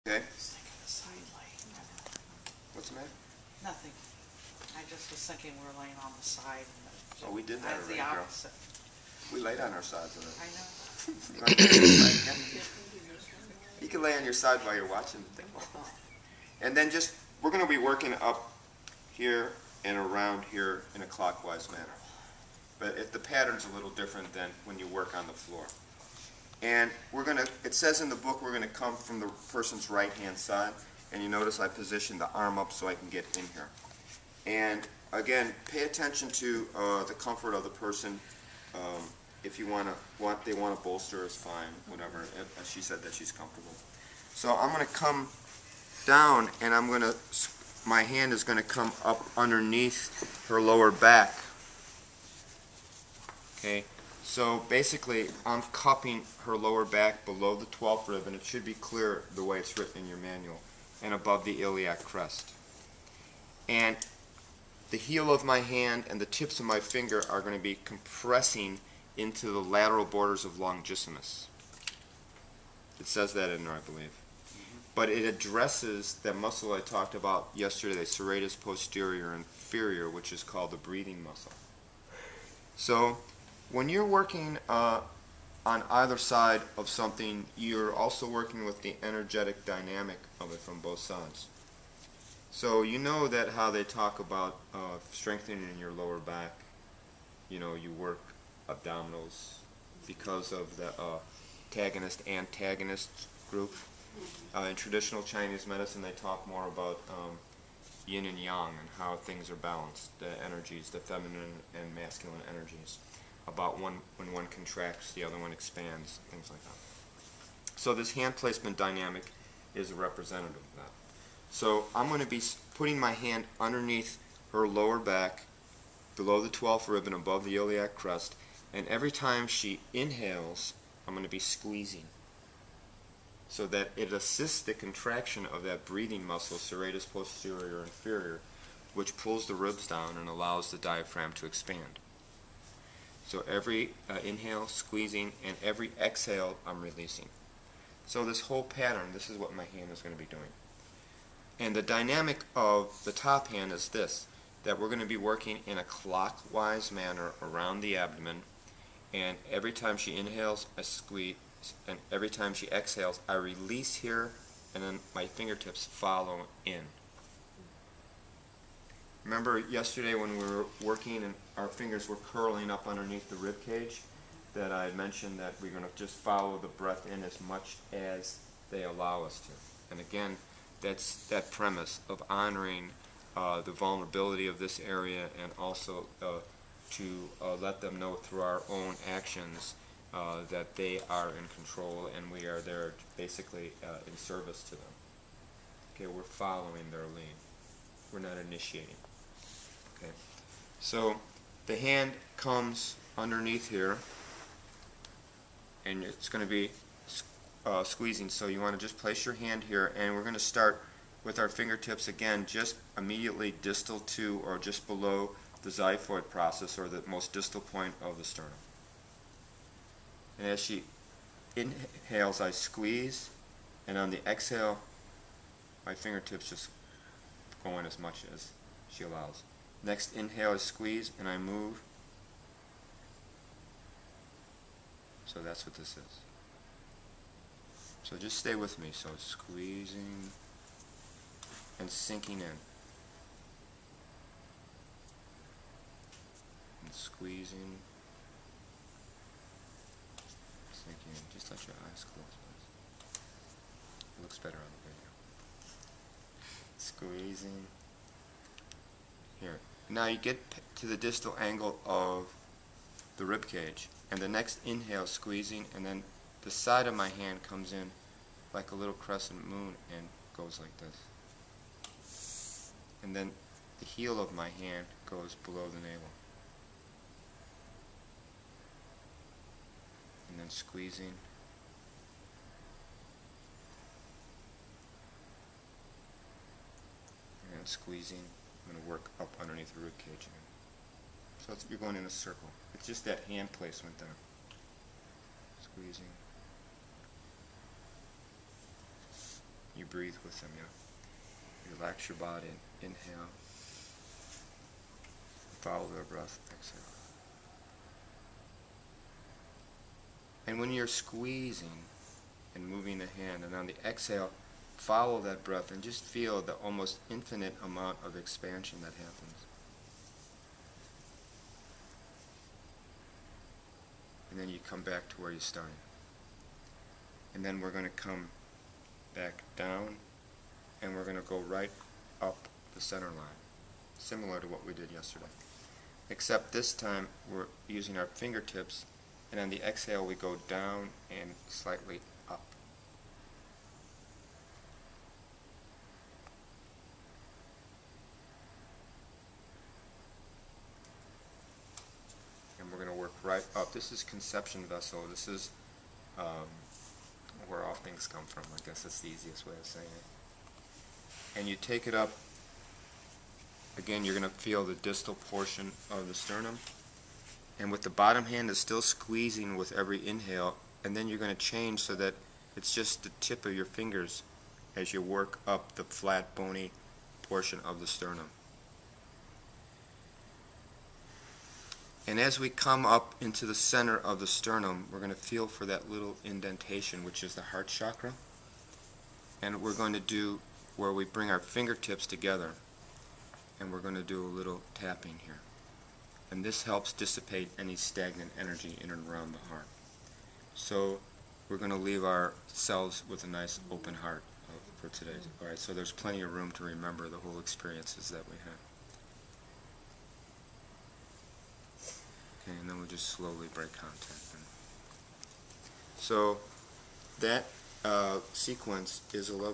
Okay. Just thinking the side light. What's the matter? Nothing. I just was thinking we're laying on the side. And Oh, we did that I was already, the girl. opposite. We laid on our sides already. I know. You want to lay on your side again? You can lay on your side while you're watching the thing. And then we're going to be working up here and around here in a clockwise manner. But the pattern's a little different than when you work on the floor. And it says in the book we're going to come from the person's right-hand side. And you notice I position the arm up so I can get in here. And again, pay attention to the comfort of the person. If you they want a bolster, is fine, whatever. She said that she's comfortable. So I'm going to come down, and my hand is going to come up underneath her lower back. Okay. So basically, I'm cupping her lower back below the 12th rib, and it should be clear the way it's written in your manual, and above the iliac crest. And the heel of my hand and the tips of my finger are going to be compressing into the lateral borders of longissimus. It says that in there, I believe. But it addresses that muscle I talked about yesterday, serratus posterior inferior, which is called the breathing muscle. So when you're working on either side of something, you're also working with the energetic dynamic of it from both sides. So you know that how they talk about strengthening your lower back. You know, you work abdominals because of the antagonist group. In traditional Chinese medicine, they talk more about yin and yang and how things are balanced, the energies, the feminine and masculine energies, about when one contracts, the other one expands, things like that. So this hand placement dynamic is a representative of that. So I'm going to be putting my hand underneath her lower back, below the 12th rib and above the iliac crest, and every time she inhales, I'm going to be squeezing, so that it assists the contraction of that breathing muscle, serratus posterior inferior, which pulls the ribs down and allows the diaphragm to expand. So every inhale, squeezing, and every exhale, I'm releasing. So this whole pattern, this is what my hand is going to be doing. And the dynamic of the top hand is this, that we're going to be working in a clockwise manner around the abdomen, and every time she inhales, I squeeze, and every time she exhales, I release here, and then my fingertips follow in. Remember yesterday when we were working and our fingers were curling up underneath the rib cage, that I had mentioned that we're going to just follow the breath in as much as they allow us to. And again, that's that premise of honoring the vulnerability of this area, and also to let them know through our own actions that they are in control and we are there basically in service to them. Okay, we're following their lead. We're not initiating. Okay, so the hand comes underneath here, and it's going to be squeezing. So you want to just place your hand here, and we're going to start with our fingertips again, just immediately distal to or just below the xiphoid process, or the most distal point of the sternum. And as she inhales, I squeeze, and on the exhale, my fingertips just go in as much as she allows. Next inhale is squeeze, and I move. So that's what this is. So just stay with me. So squeezing and sinking in. And squeezing. Sinking in. Just let your eyes close, please. It looks better on the video. Squeezing. Here. Now you get to the distal angle of the rib cage, and the next inhale, squeezing, and then the side of my hand comes in like a little crescent moon and goes like this. And then the heel of my hand goes below the navel. And then squeezing. And then squeezing. I'm going to work up underneath the rib cage again. So you're going in a circle. It's just that hand placement there. Squeezing. You breathe with them, yeah. Relax your body. Inhale. Follow their breath. Exhale. And when you're squeezing and moving the hand, and on the exhale, follow that breath and just feel the almost infinite amount of expansion that happens. And then you come back to where you started. And then we're going to come back down, and we're going to go right up the center line, similar to what we did yesterday. Except this time we're using our fingertips, and on the exhale we go down and slightly up. And we're going to work right up. This is conception vessel. This is where all things come from. I guess that's the easiest way of saying it. And you take it up. Again, you're going to feel the distal portion of the sternum. And with the bottom hand is still squeezing with every inhale. And then you're going to change so that it's just the tip of your fingers as you work up the flat, bony portion of the sternum. And as we come up into the center of the sternum, we're going to feel for that little indentation, which is the heart chakra. And we're going to do where we bring our fingertips together, and we're going to do a little tapping here. And this helps dissipate any stagnant energy in and around the heart. So we're going to leave ourselves with a nice open heart for today. All right, so there's plenty of room to remember the whole experiences that we had. Okay, and then we'll just slowly break contact. So that sequence is 11.